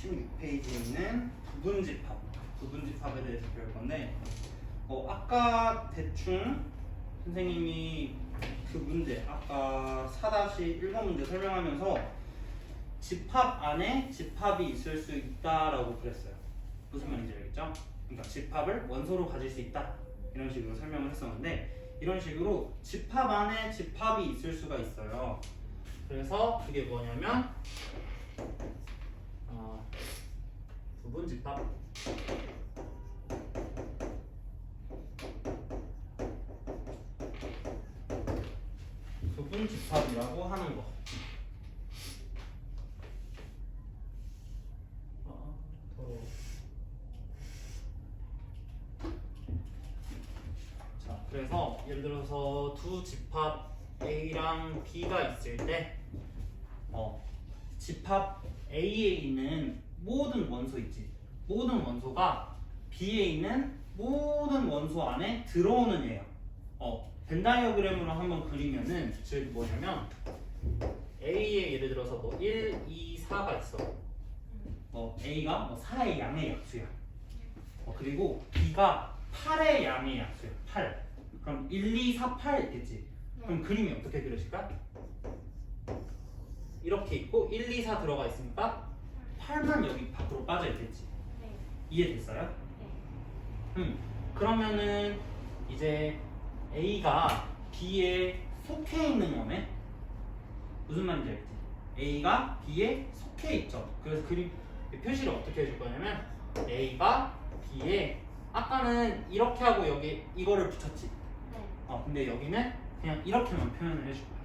16페이지에 있는 부분집합에 대해서 배울 건데 아까 대충 선생님이 그 문제 아까 4-1번 문제 설명하면서 집합 안에 집합이 있을 수 있다라고 그랬어요. 무슨 말인지 알겠죠? 그러니까 집합을 원소로 가질 수 있다 이런 식으로 설명을 했었는데 이런 식으로 집합 안에 집합이 있을 수가 있어요. 그래서 그게 뭐냐면 부분집합 부분집합이라고 하는 거. 자, 그래서 예를 들어서 두 집합 A랑 B가 있을 때 집합 A에 있는 모든 원소 있지. 모든 원소가 B에 있는 모든 원소 안에 들어오는 애예요. 벤 다이어그램으로 한번 그리면은 즉 뭐냐면 A에 예를 들어서 1, 2, 4가 있어. A가 4의 양의 약수야. 그리고 B가 8의 양의 약수야. 8. 그럼 1, 2, 4, 8 있겠지. 그럼 그림이 어떻게 그려질까? 이렇게 있고 1, 2, 4 들어가 있으니까 8만 여기 밖으로 빠져 있겠지. 이해됐어요? 그러면은 이제 A가 B에 속해 있는 거네. 무슨 말인지 알겠지? A가 B에 속해 있죠. 그래서 그림 표시를 어떻게 해줄 거냐면 A가 B에 아까는 이렇게 하고 여기 이거를 붙였지. 근데 여기는 그냥 이렇게만 표현을 해줄 거야.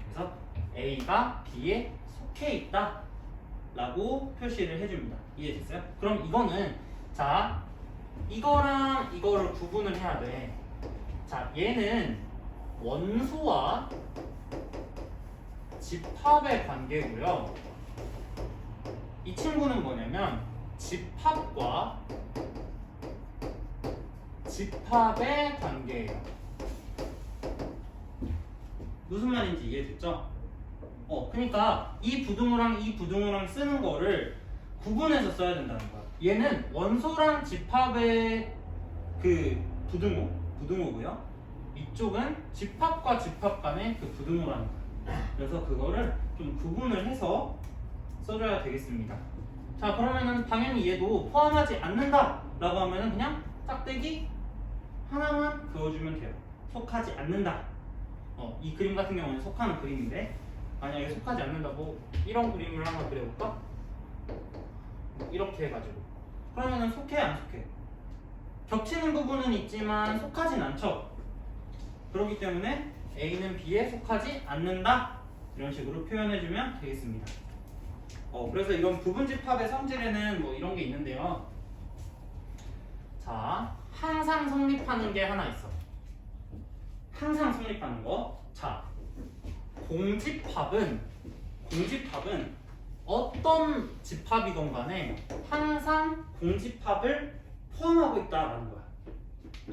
그래서 A가 B에 속해 있다 라고 표시를 해줍니다. 이해됐어요? 그럼 이거는 자 이거랑 이거를 구분을 해야 돼. 자 얘는 원소와 집합의 관계고요. 이 친구는 뭐냐면 집합과 집합의 관계예요. 무슨 말인지 이해됐죠? 그러니까 이 부등호랑 이 부등호랑 쓰는 거를 구분해서 써야 된다는 거야. 얘는 원소랑 집합의 그 부등호고요. 이쪽은 집합과 집합 간의 그 부등호라는 거야. 그래서 그거를 좀 구분을 해서 써줘야 되겠습니다. 자, 그러면은 당연히 얘도 포함하지 않는다 라고 하면은 그냥 짝대기 하나만 그어주면 돼요. 속하지 않는다. 이 그림 같은 경우는 속하는 그림인데 만약에 속하지 않는다고 이런 그림을 한번 그려볼까? 이렇게 해가지고 그러면은 속해 안 속해? 겹치는 부분은 있지만 속하진 않죠. 그렇기 때문에 A는 B에 속하지 않는다 이런 식으로 표현해주면 되겠습니다. 그래서 이런 부분집합의 성질에는 뭐 이런 게 있는데요. 자, 항상 성립하는 게 하나 있어. 항상 성립하는 거. 자, 공집합은 어떤 집합이건 간에 항상 공집합을 포함하고 있다라는 거야.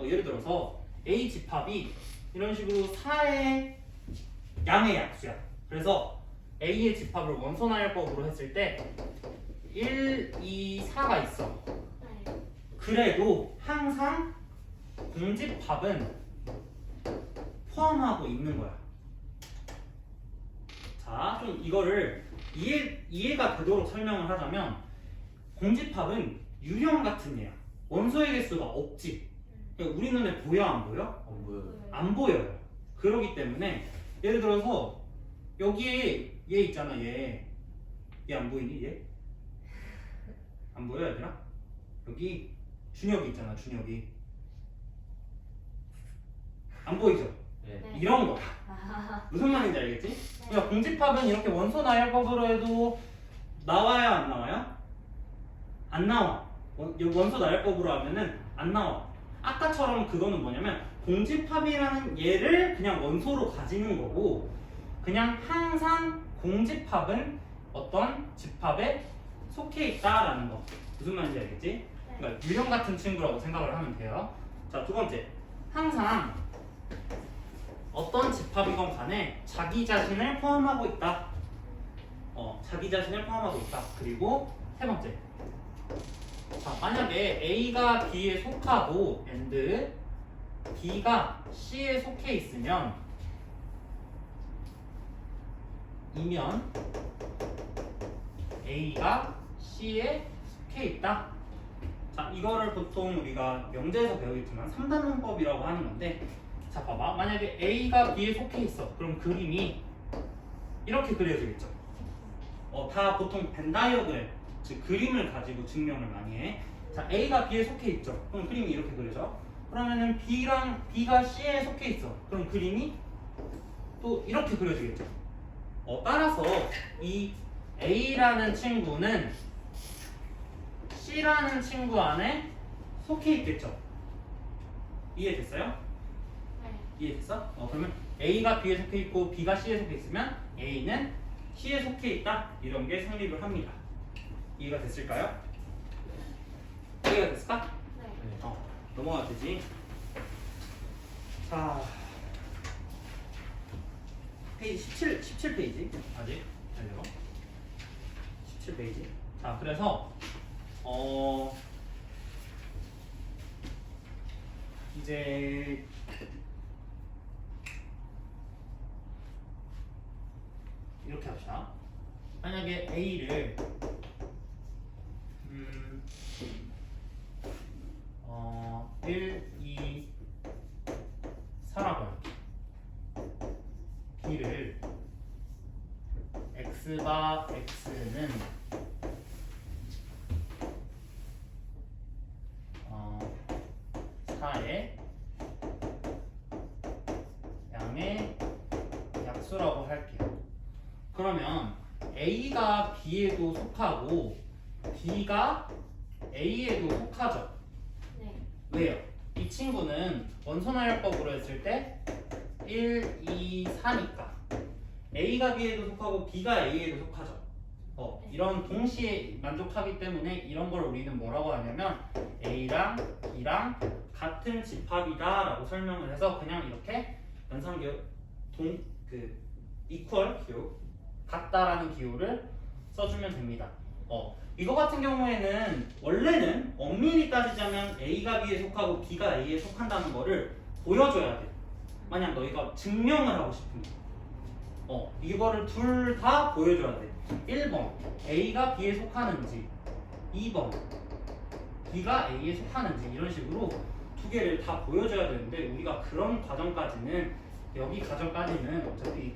예를 들어서 A 집합이 이런 식으로 4의 양의 약수야. 그래서 A의 집합을 원소나열법으로 했을 때 1, 2, 4가 있어. 그래도 항상 공집합은 포함하고 있는 거야. 자, 좀 이거를 이해가 되도록 설명을 하자면 공집합은 유형 같은 얘야. 원소의 개수가 없지. 그러니까 우리 눈에 보여 안 보여? 안 보여요. 안 보여요. 그러기 때문에 예를 들어서 여기에 얘 있잖아. 얘 안 보이니? 얘? 안 보여 얘들아? 여기 준혁이 있잖아. 준혁이 안 보이죠? 네. 이런 거야. 무슨 말인지 알겠지? 그러니까 공집합은 이렇게 원소 나열법으로 해도 나와요 안 나와요? 안 나와. 원소 나열법으로 하면은 안 나와. 아까처럼 그거는 뭐냐면 공집합이라는 얘를 그냥 원소로 가지는 거고 그냥 항상 공집합은 어떤 집합에 속해 있다라는 거. 무슨 말인지 알겠지? 그러니까 유형 같은 친구라고 생각을 하면 돼요. 자, 두 번째. 항상 어떤 집합이건 간에 자기 자신을 포함하고 있다. 자기 자신을 포함하고 있다. 그리고 세 번째. 자, 만약에 A가 B에 속하고 and B가 C에 속해 있으면 이면 A가 C에 속해 있다. 자, 이거를 보통 우리가 명제에서 배우겠지만 3단원법이라고 하는 건데, 자, 봐봐. 만약에 A가 B에 속해 있어. 그럼 그림이 이렇게 그려지겠죠. 다 보통 벤 다이어그램, 즉 그림을 가지고 증명을 많이 해. 자, A가 B에 속해 있죠. 그럼 그림이 이렇게 그려져. 그러면은 B가 C에 속해 있어. 그럼 그림이 또 이렇게 그려지겠죠. 따라서 이 A라는 친구는 C라는 친구 안에 속해 있겠죠. 이해됐어요? 네. 이해됐어? 그러면 A가 B에 속해 있고 B가 C에 속해 있으면 A는 C에 속해 있다. 이런 게 성립을 합니다. 이해가 됐을까요? 이해가 됐을까? 네. 넘어가도 되지. 자, 페이지 17페이지. 아직 달려. 17페이지. 자, 그래서 이제 이렇게 합시다. 만약에 A를 1, 2, 4라고 할게. B를 X바 X는 4의 양의 약수라고 할게요. 그러면 A가 B에도 속하고 B가 A에도 속하죠. 네. 왜요? 이 친구는 원소나열법으로 했을 때 1, 2, 4니까 A가 B에도 속하고 B가 A에도 속하죠. 이런 동시에 만족하기 때문에 이런 걸 우리는 뭐라고 하냐면 A랑 B랑 같은 집합이다 라고 설명을 해서 그냥 이렇게 연상기호 equal 기호 같다라는 기호를 써주면 됩니다. 이거 같은 경우에는 원래는 엄밀히 따지자면 A가 B에 속하고 B가 A에 속한다는 거를 보여줘야 돼. 만약 너희가 증명을 하고 싶은 거. 이거를 둘 다 보여줘야 돼. 1번 A가 B에 속하는지, 2번 B가 A에 속하는지, 이런 식으로 두 개를 다 보여줘야 되는데 우리가 그런 과정까지는, 여기 과정까지는 어차피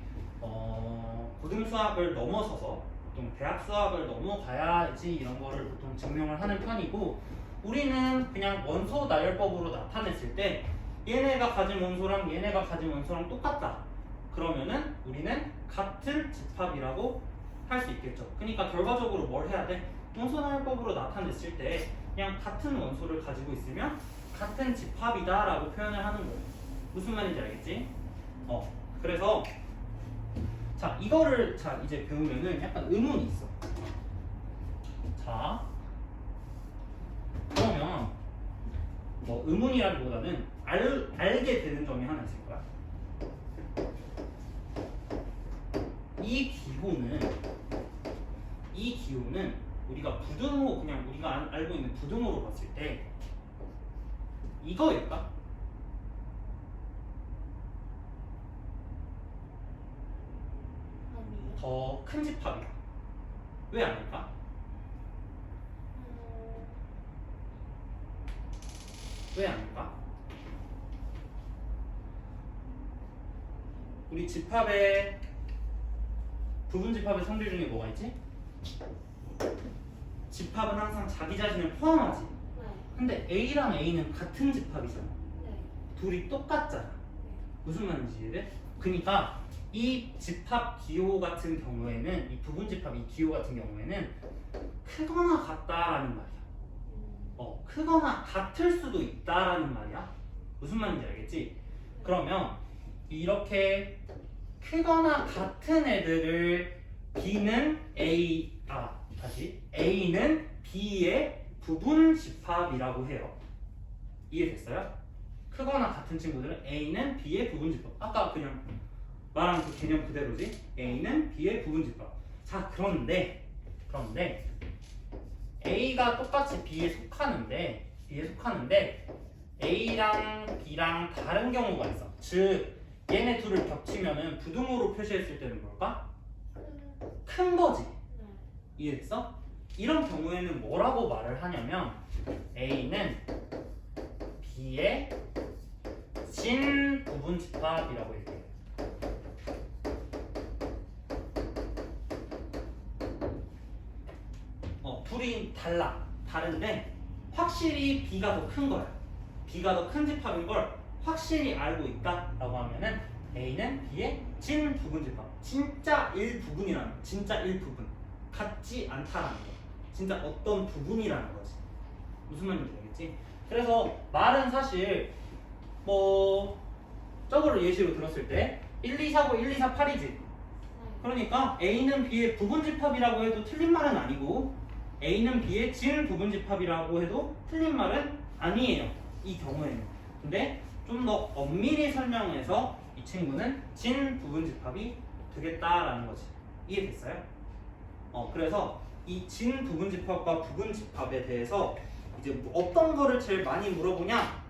고등수학을 넘어서서 보통 대학 수학을 넘어가야지 이런 거를 보통 증명을 하는 편이고, 우리는 그냥 원소 나열법으로 나타냈을 때 얘네가 가진 원소랑 얘네가 가진 원소랑 똑같다. 그러면은 우리는 같은 집합이라고 할 수 있겠죠. 그러니까 결과적으로 뭘 해야 돼? 원소 나열법으로 나타냈을 때 그냥 같은 원소를 가지고 있으면 같은 집합이다 라고 표현을 하는 거예요. 무슨 말인지 알겠지? 그래서 자, 이거를 이제 배우면은 약간 의문이 있어. 자, 그러면 뭐 의문이라기보다는 알게 되는 점이 하나 있을 거야. 이 기호는 우리가 부등호, 그냥 우리가 알고 있는 부등호로 봤을 때 이거일까? 아니요. 더 큰 집합이야. 왜 아닐까? 왜 아닐까? 우리 집합의 부분 집합의 성질 중에 뭐가 있지? 집합은 항상 자기 자신을 포함하지. 네. 근데 A랑 A는 같은 집합이잖아. 네. 둘이 똑같잖아. 무슨 말인지 이해돼? 그러니까 이 집합 기호 같은 경우에는, 이 부분 집합 이 기호 같은 경우에는 크거나 같다라는 말이야. 크거나 같을 수도 있다라는 말이야. 무슨 말인지 알겠지? 그러면 이렇게 크거나 같은 애들을 B는 A는 B의 부분 집합이라고 해요. 이해됐어요? 크거나 같은 친구들은 A는 B의 부분 집합. 아까 그냥 말한 그 개념 그대로지. A는 B의 부분 집합. 자, 그런데 A가 똑같이 B에 속하는데 A랑 B랑 다른 경우가 있어. 즉 얘네 둘을 겹치면은 부등호로 표시했을 때는 뭘까? 큰 거지. 네. 이해됐어? 이런 경우에는 뭐라고 말을 하냐면 A는 B의 진 부분 집합이라고 얘기해요. 둘이 다른데 확실히 B가 더 큰 거야. B가 더 큰 집합인 걸 확실히 알고 있다라고 하면은 A는 B의 진 부분 집합. 진짜 일부분. 같지 않다라는 거. 진짜 어떤 부분이라는 거지. 무슨 말인지 알겠지? 그래서 말은 사실 뭐 저거를 예시로 들었을 때 1, 2, 4고 1, 2, 4, 8이지. 네. 그러니까 A는 B의 부분 집합이라고 해도 틀린 말은 아니고 A는 B의 진 부분 집합이라고 해도 틀린 말은 아니에요. 이 경우에는. 근데 좀 더 엄밀히 설명해서 이 친구는 진 부분 집합이 되겠다라는 거지. 이해됐어요? 그래서 이 진 부분 집합과 부분 집합에 대해서 이제 어떤 거를 제일 많이 물어보냐?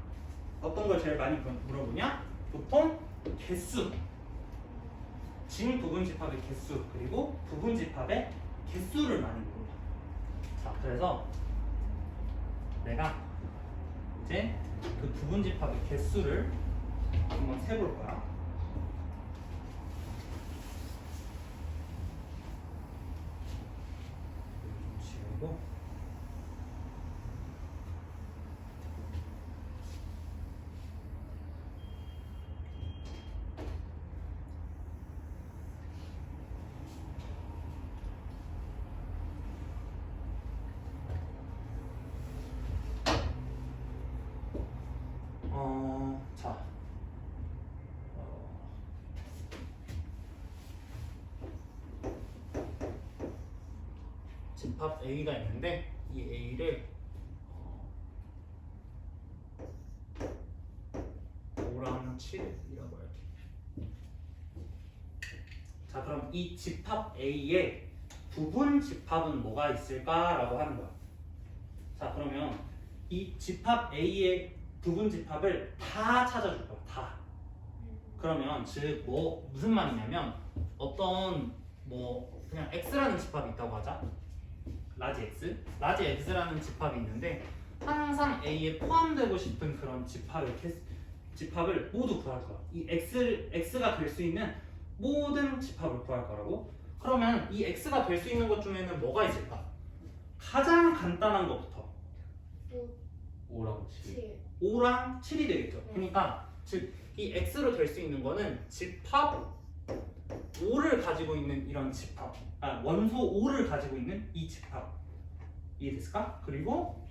보통 개수. 진 부분 집합의 개수 그리고 부분 집합의 개수를 많이 물어봐. 자, 그래서 내가 이제 그 부분 집합의 개수를 한번 세볼 거야. 지우고 자, 집합 A가 있는데 이 A를 5랑 7이라고 할게. 자, 그럼 이 집합 A의 부분 집합은 뭐가 있을까라고 하는 거야. 자, 그러면 이 집합 A의 부분 집합을 다 찾아줄 거야. 다. 그러면 즉 무슨 말이냐면 어떤 그냥 x라는 집합이 있다고 하자. 라지 x라는 집합이 있는데 항상 A에 포함되고 싶은 그런 집합을 모두 구할 거야. 이 x가 될 수 있는 모든 집합을 구할 거라고. 그러면 이 x가 될 수 있는 것 중에는 뭐가 있을까? 가장 간단한 것부터 5랑 7. 5랑 7이 되겠죠. 그러니까 즉 이 x로 될 수 있는 거는 집합 5를 가지고 있는 이런 집합, 원소 5를 가지고 있는 이 집합. 이해됐을까? 그리고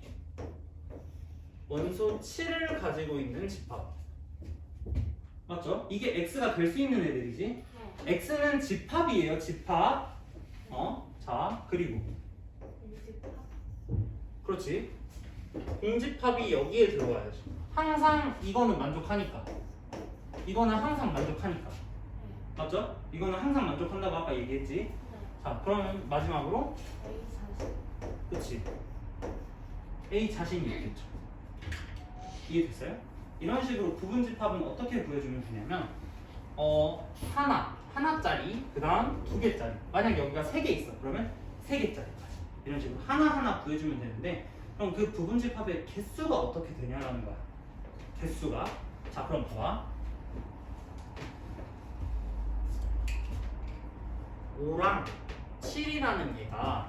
원소 7을 가지고 있는 집합. 맞죠? 이게 x가 될 수 있는 애들이지. 네. x는 집합이에요. 집합. 자, 그리고 그렇지. 공집합이 여기에 들어와야지. 항상 이거는 만족하니까. 맞죠? 이거는 항상 만족한다고 아까 얘기했지. 네. 자, 그러면 마지막으로 A40. 그치. A 자신이 있겠죠. 이해됐어요? 이런 식으로 부분집합은 어떻게 구해주면 되냐면 하나짜리, 그 다음 2개짜리. 만약 여기가 3개 있어. 그러면 3개짜리까지. 이런 식으로 하나하나 구해주면 되는데 그럼 그 부분집합의 개수가 어떻게 되냐라는 거야. 개수가. 자, 그럼 봐봐. 5랑 7이라는 얘가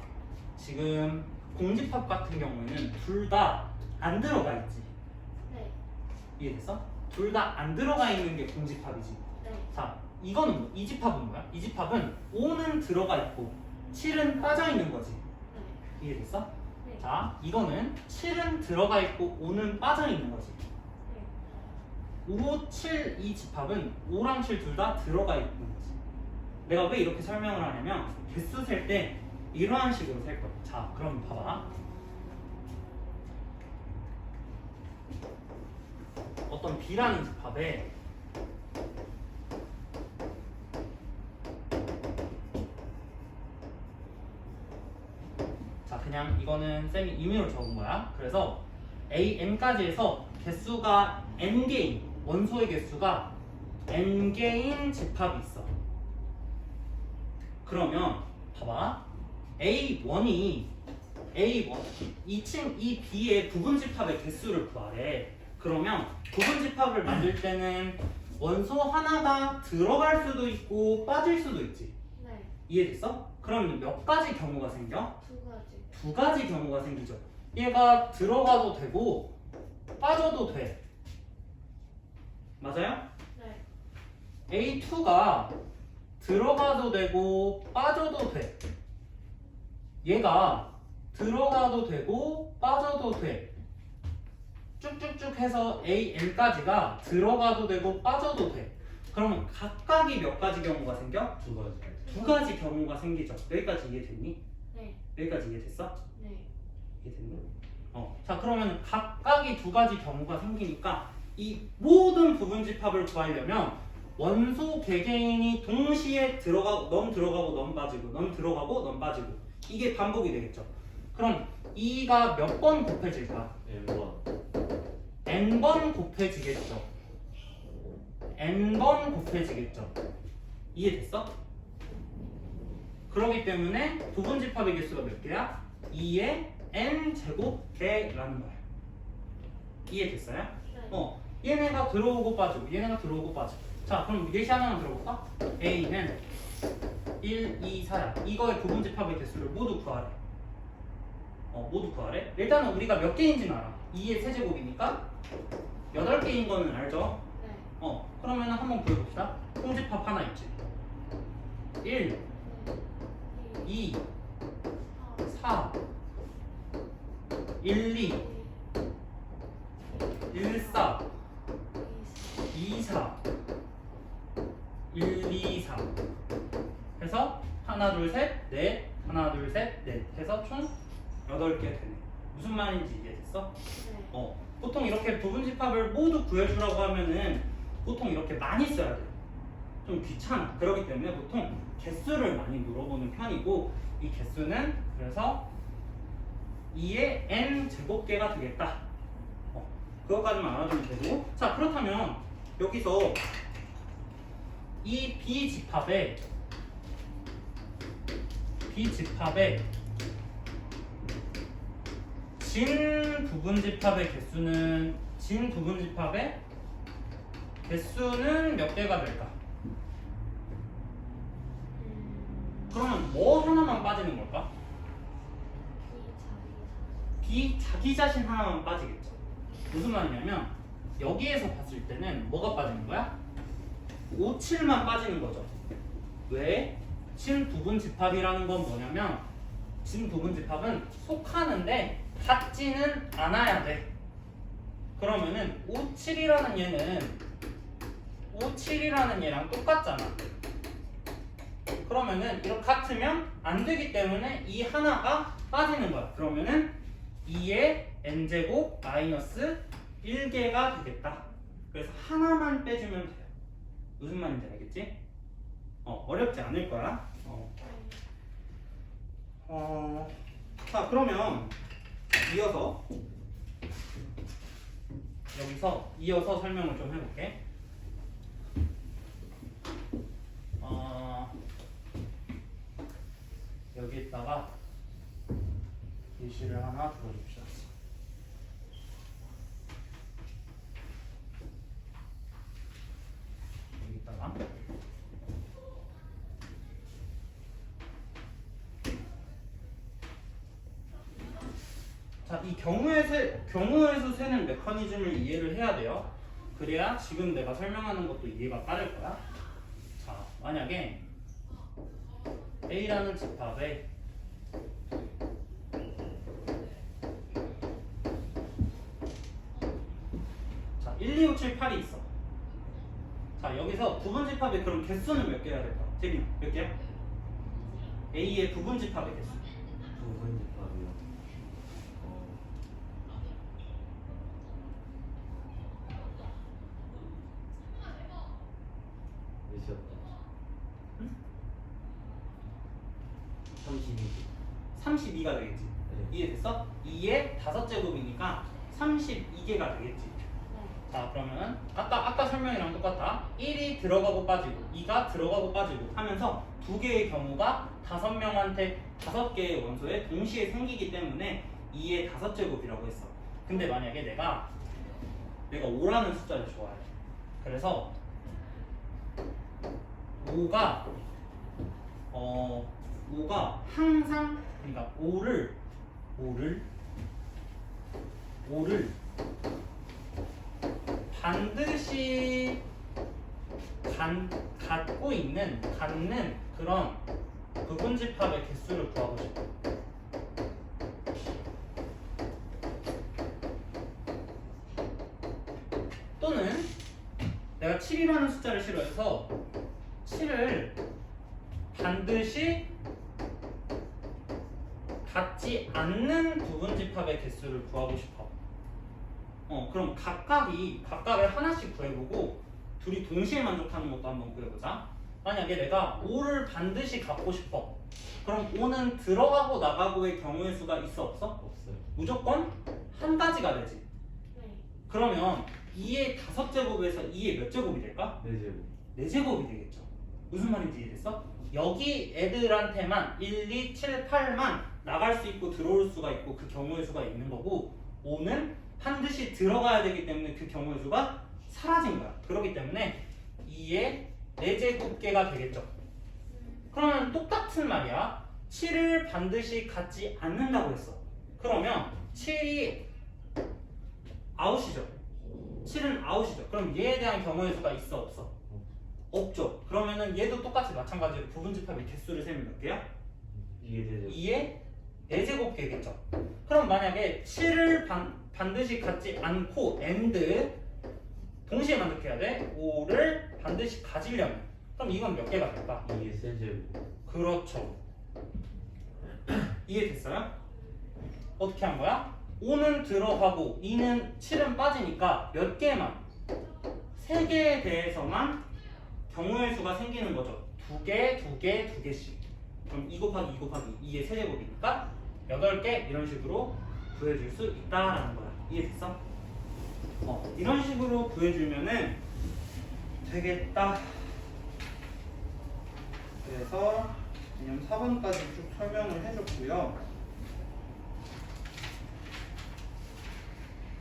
지금 공집합 같은 경우에는 둘 다 안 들어가 있지. 네. 이해됐어? 둘 다 안 들어가 있는 게 공집합이지. 네. 자, 이 집합은 뭐야? 이 집합은 5는 들어가 있고 7은 빠져 있는 거지. 네. 이해됐어? 네. 자, 이거는 7은 들어가 있고 5는 빠져 있는 거지. 네. 5, 7 이 집합은 5랑 7 둘 다 들어가 있는 거지. 내가 왜 이렇게 설명을 하냐면 개수 셀 때 이러한 식으로 셀 거야. 자, 그럼 봐봐. 어떤 B라는 집합에 자, 그냥 그냥 이거는 쌤이 임의로 적은 거야. 그래서 AN까지 해서 개수가 n개인, 원소의 개수가 n개인 집합이 있어. 그러면 봐봐. A1이 이 B의 부분 집합의 개수를 구하래. 그러면 부분 집합을 만들 때는 원소 하나가 들어갈 수도 있고 빠질 수도 있지. 네. 이해됐어? 그럼 몇 가지 경우가 생겨? 두 가지. 두 가지 경우가 생기죠. 얘가 들어가도 되고 빠져도 돼. 맞아요? 네. A2가 들어가도 되고 빠져도 돼. 얘가 들어가도 되고 빠져도 돼. 쭉쭉쭉 해서 AN까지가 들어가도 되고 빠져도 돼. 그러면 각각이 몇 가지 경우가 생겨? 두 가지. 두 가지 경우가 생기죠. 여기까지 이해됐니? 네. 여기까지 이해됐어? 네. 이해됐니? 자 그러면 각각이 두 가지 경우가 생기니까 이 모든 부분 집합을 구하려면 원소 개개인이 동시에 넌 들어가고 넌 빠지고 넌 들어가고 넌 빠지고 이게 반복이 되겠죠. 그럼 이가 몇 번 곱해질까? n번 곱해지겠죠. n번 곱해지겠죠. 이해됐어? 그렇기 때문에 부분 집합의 개수가 몇 개야? 2의 n제곱배라는 거야. 이해됐어요? 네. 얘네가 들어오고 빠지고 얘네가 들어오고 빠지고. 자 그럼 예시 하나만 들어볼까? A는 1, 2, 4야. 이거의 부분 집합의 개수를 모두 구하래. 모두 구하래. 일단은 우리가 몇 개인지는 알아. 2의 세제곱이니까 8개인 거는 알죠? 네. 그러면 한번 보여봅시다. 통집합 하나 있지. 1, 2, 4, 1, 2, 1, 4, 2, 4, 1, 2, 4 해서 하나, 둘, 셋, 넷, 하나, 둘, 셋, 넷 해서 총 8개 되네. 무슨 말인지 이해됐어? 네. 보통 이렇게 부분 집합을 모두 구해주라고 하면은 보통 이렇게 많이 써야 돼요. 좀 귀찮아. 그렇기 때문에 보통 개수를 많이 물어보는 편이고 이 개수는 그래서 2의 n 제곱개가 되겠다. 그것까지만 알아두면 되고. 자 그렇다면 여기서 이 B집합의 진 부분집합의 개수는 몇 개가 될까? 그러면 뭐 하나만 빠지는 걸까? B 자기 자신 하나만 빠지겠죠. 무슨 말이냐면 여기에서 봤을 때는 뭐가 빠지는 거야? 5, 7만 빠지는 거죠. 왜? 진 부분집합이라는 건 뭐냐면 진 부분집합은 속하는데 같지는 않아야 돼. 그러면은 5, 7이라는 얘랑 똑같잖아. 그러면은 이렇게 같으면 안 되기 때문에 이 하나가 빠지는 거야. 그러면은 2의 n제곱 마이너스 1개가 되겠다. 그래서 하나만 빼주면 돼요. 무슨 말인지 알겠지? 어렵지 않을 거야. 자 그러면 이어서 설명을 좀 해볼게. 여기다가 예시를 하나 들어줍시다. 여기다가 자, 이 경우에서 세는 메커니즘을 이해를 해야 돼요. 그래야 지금 내가 설명하는 것도 이해가 빠를 거야. 자, 만약에 A라는 집합에 자, 1, 2, 5, 7, 8이 있어. 자, 여기서 부분 집합의 그럼 개수는 몇 개가 될까? 재빈, 몇 개야? A의 부분 집합의 개수. 부분 집합이요. 몇이었다? 응? 32. 32가 되겠지. 네. 이해됐어? 2의 5제곱이니까 32개가 되겠지. 자 그러면 아까 설명이랑 똑같다. 1이 들어가고 빠지고 2가 들어가고 빠지고 하면서 두 개의 경우가 5명한테 5개의 원소에 동시에 생기기 때문에 2의 5제곱이라고 했어. 근데 만약에 내가 5라는 숫자를 좋아해. 그래서 5가 항상 그러니까 5를 반드시 갖는 그런 부분집합의 개수를 구하고 싶어. 또는 내가 7이라는 숫자를 싫어해서 7을 반드시 같지 않는 부분집합의 개수를 구하고 싶어. 그럼 각각의 하나씩 구해보고 둘이 동시에 만족하는 것도 한번 구해보자. 만약에 내가 5를 반드시 갖고 싶어. 그럼 5는 들어가고 나가고의 경우의 수가 있어 없어? 없어요. 무조건 한 가지가 되지. 그러면 2의 5제곱에서 2의 몇 제곱이 될까? 4제곱. 4제곱이 되겠죠. 무슨 말인지 이해됐어? 여기 애들한테만 1, 2, 7, 8만 나갈 수 있고 들어올 수가 있고 그 경우의 수가 있는 거고 5는 반드시 들어가야 되기 때문에 그 경우의 수가 사라진 거야. 그렇기 때문에 2의 4제곱계가 되겠죠. 그러면 똑같은 말이야. 7을 반드시 갖지 않는다고 했어. 그러면 7이 아웃이죠. 7은 아웃이죠. 그럼 얘에 대한 경우의 수가 있어 없어? 없죠. 그러면은 얘도 똑같이 마찬가지로 부분집합의 개수를 세면 몇 개야? 이게 4제곱. 2의 4제곱개겠죠. 그럼 만약에 7을 반드시 갖지 않고 and 동시에 만족해야 돼. 5를 반드시 가지려면 그럼 이건 몇 개가 될까? 이게 3제곱. 그렇죠. 이해됐어요? 어떻게 한 거야? 5는 들어가고 7은 빠지니까 몇 개만 3개에 대해서만 경우의 수가 생기는 거죠. 2개, 2개, 2개씩. 그럼 2 곱하기 2 곱하기 2의 세제곱이니까 8개 이런 식으로 구해줄 수 있다라는 거야. 이해됐어? 이런 식으로 구해주면은 되겠다. 그래서 개념 4번까지 쭉 설명을 해줬고요.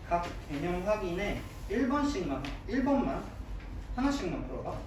각 개념 확인에 1번만 하나씩만 풀어봐.